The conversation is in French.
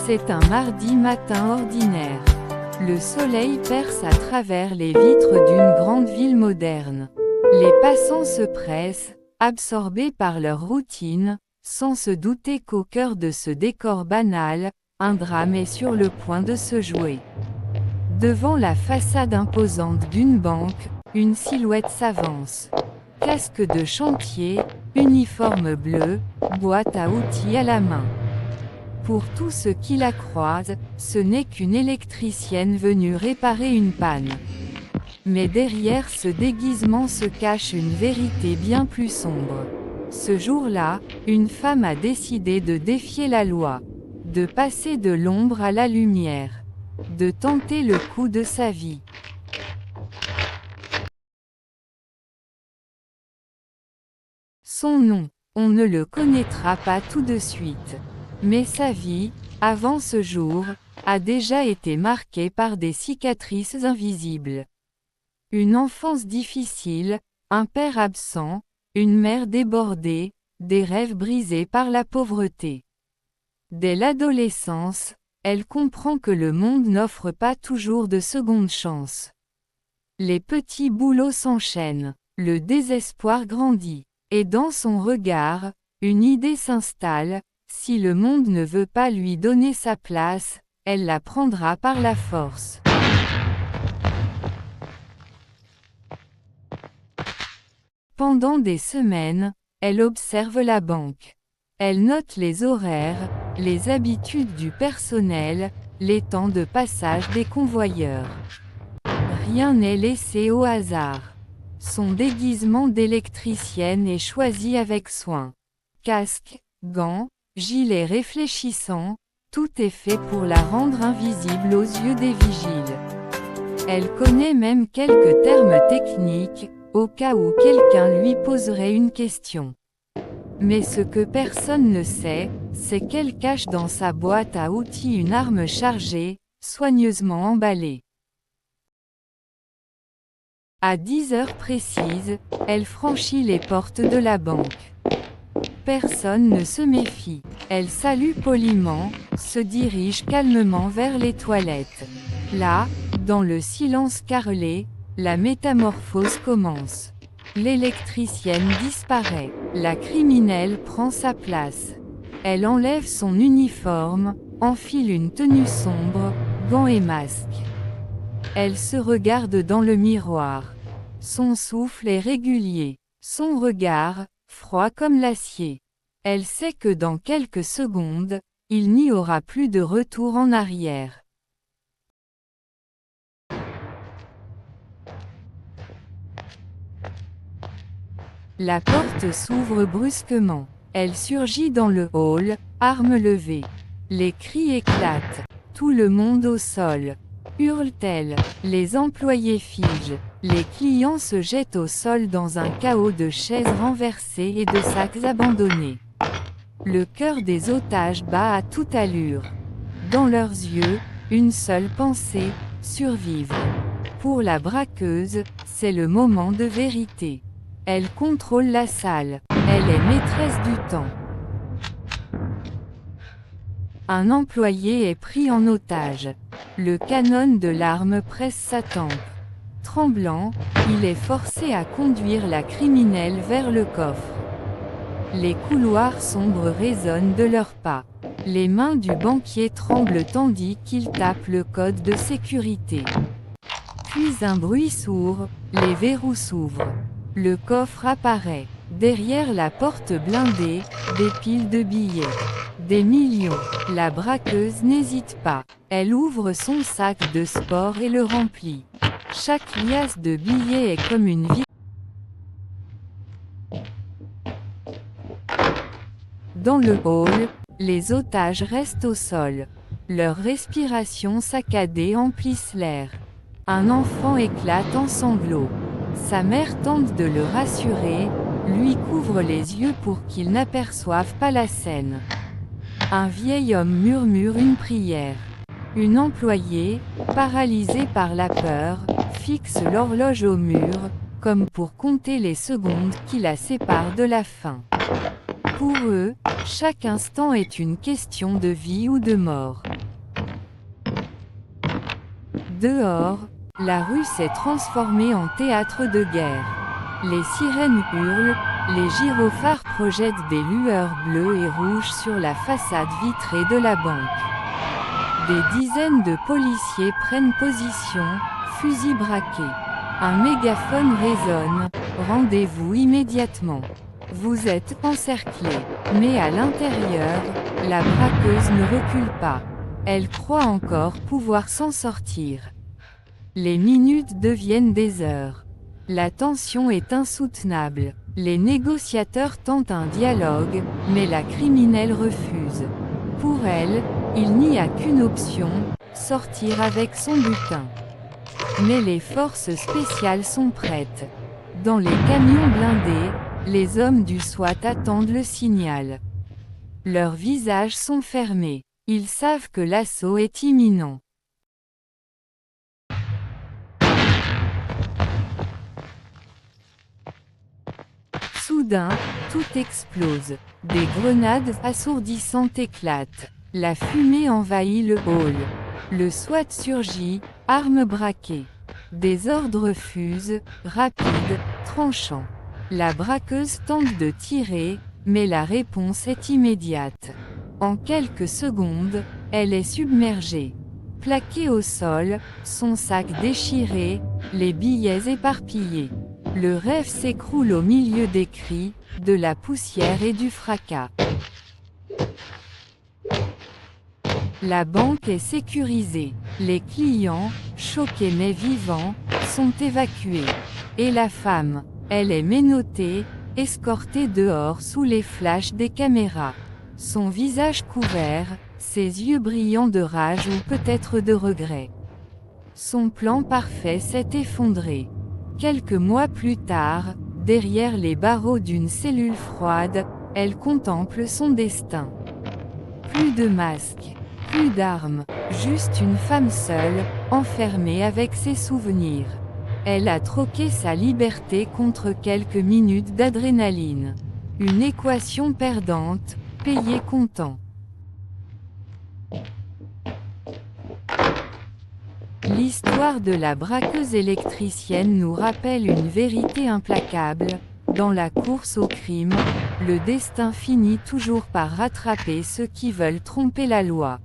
C'est un mardi matin ordinaire. Le soleil perce à travers les vitres d'une grande ville moderne. Les passants se pressent, absorbés par leur routine, sans se douter qu'au cœur de ce décor banal, un drame est sur le point de se jouer. Devant la façade imposante d'une banque, une silhouette s'avance. Casque de chantier, uniforme bleu, boîte à outils à la main. Pour tous ceux qui la croisent, ce n'est qu'une électricienne venue réparer une panne. Mais derrière ce déguisement se cache une vérité bien plus sombre. Ce jour-là, une femme a décidé de défier la loi, de passer de l'ombre à la lumière, de tenter le coup de sa vie. Son nom, on ne le connaîtra pas tout de suite. Mais sa vie, avant ce jour, a déjà été marquée par des cicatrices invisibles. Une enfance difficile, un père absent, une mère débordée, des rêves brisés par la pauvreté. Dès l'adolescence, elle comprend que le monde n'offre pas toujours de seconde chance. Les petits boulots s'enchaînent, le désespoir grandit, et dans son regard, une idée s'installe. Si le monde ne veut pas lui donner sa place, elle la prendra par la force. Pendant des semaines, elle observe la banque. Elle note les horaires, les habitudes du personnel, les temps de passage des convoyeurs. Rien n'est laissé au hasard. Son déguisement d'électricienne est choisi avec soin. Casque, gants, gilet réfléchissant, tout est fait pour la rendre invisible aux yeux des vigiles. Elle connaît même quelques termes techniques, au cas où quelqu'un lui poserait une question. Mais ce que personne ne sait, c'est qu'elle cache dans sa boîte à outils une arme chargée, soigneusement emballée. À 10 heures précises, elle franchit les portes de la banque. Personne ne se méfie. Elle salue poliment, se dirige calmement vers les toilettes. Là, dans le silence carrelé, la métamorphose commence. L'électricienne disparaît. La criminelle prend sa place. Elle enlève son uniforme, enfile une tenue sombre, gants et masque. Elle se regarde dans le miroir. Son souffle est régulier. Son regard, froid comme l'acier. Elle sait que dans quelques secondes, il n'y aura plus de retour en arrière. La porte s'ouvre brusquement. Elle surgit dans le hall, arme levée. Les cris éclatent. Tout le monde au sol. Hurle-t-elle. Les employés figent. Les clients se jettent au sol dans un chaos de chaises renversées et de sacs abandonnés. Le cœur des otages bat à toute allure. Dans leurs yeux, une seule pensée, survivre. Pour la braqueuse, c'est le moment de vérité. Elle contrôle la salle. Elle est maîtresse du temps. Un employé est pris en otage. Le canon de l'arme presse sa tempe. Tremblant, il est forcé à conduire la criminelle vers le coffre. Les couloirs sombres résonnent de leurs pas. Les mains du banquier tremblent tandis qu'il tape le code de sécurité. Puis un bruit sourd, les verrous s'ouvrent. Le coffre apparaît. Derrière la porte blindée, des piles de billets. Des millions. La braqueuse n'hésite pas. Elle ouvre son sac de sport et le remplit. Chaque liasse de billets est comme une vie. Dans le hall, les otages restent au sol. Leurs respirations saccadées emplissent l'air. Un enfant éclate en sanglots. Sa mère tente de le rassurer, lui couvre les yeux pour qu'il n'aperçoive pas la scène. Un vieil homme murmure une prière. Une employée, paralysée par la peur, fixe l'horloge au mur, comme pour compter les secondes qui la séparent de la fin. Pour eux, chaque instant est une question de vie ou de mort. Dehors, la rue s'est transformée en théâtre de guerre. Les sirènes hurlent, les gyrophares projettent des lueurs bleues et rouges sur la façade vitrée de la banque. Des dizaines de policiers prennent position, fusils braqués. Un mégaphone résonne, rendez-vous immédiatement. Vous êtes encerclés. Mais à l'intérieur, la braqueuse ne recule pas. Elle croit encore pouvoir s'en sortir. Les minutes deviennent des heures. La tension est insoutenable. Les négociateurs tentent un dialogue, mais la criminelle refuse. Pour elle, il n'y a qu'une option, sortir avec son butin. Mais les forces spéciales sont prêtes. Dans les camions blindés, les hommes du SWAT attendent le signal. Leurs visages sont fermés. Ils savent que l'assaut est imminent. Soudain, tout explose. Des grenades assourdissantes éclatent. La fumée envahit le hall. Le SWAT surgit, armes braquées. Des ordres fusent, rapides, tranchants. La braqueuse tente de tirer, mais la réponse est immédiate. En quelques secondes, elle est submergée. Plaquée au sol, son sac déchiré, les billets éparpillés. Le rêve s'écroule au milieu des cris, de la poussière et du fracas. La banque est sécurisée. Les clients, choqués mais vivants, sont évacués. Et la femme, elle est menottée, escortée dehors sous les flashs des caméras. Son visage couvert, ses yeux brillants de rage ou peut-être de regret. Son plan parfait s'est effondré. Quelques mois plus tard, derrière les barreaux d'une cellule froide, elle contemple son destin. Plus de masques, plus d'armes, juste une femme seule, enfermée avec ses souvenirs. Elle a troqué sa liberté contre quelques minutes d'adrénaline. Une équation perdante, payé comptant. L'histoire de la braqueuse électricienne nous rappelle une vérité implacable. Dans la course au crime, le destin finit toujours par rattraper ceux qui veulent tromper la loi.